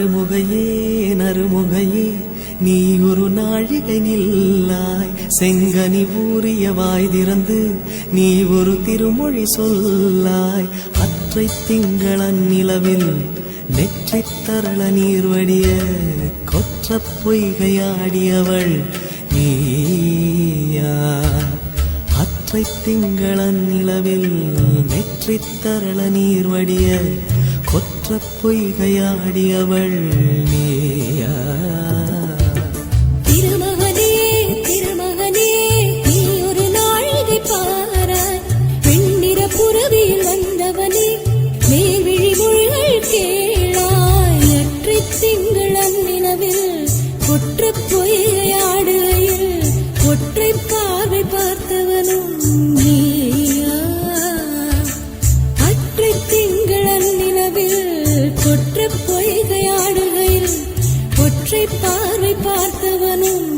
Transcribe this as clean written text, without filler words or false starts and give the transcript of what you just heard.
அருமுகையே நறுமுகையே நீ ஒரு நாழிகை நில்லாய் செங்கனி ஊறிய வாய் திறந்து நீ ஒரு திருமொழி சொல்லாய் அற்றை திங்களன் நிலவில் நெற்றித் தரள நீர் வடிய கொற்ற பொய்கையாடியவள் நீயா அற்றை திங்களன் நிலவில் நெற்றித் தரள நீர் வடிய கொற்ற பொய்கையாடியவள் நீயா ஒற்றை பார்வை பார்த்தவனும் நீயா அற்றை திங்களன் நிலவில் கொற்ற பொய்கையாடுகையில் ஒற்றை பார்வை பார்த்தவனும்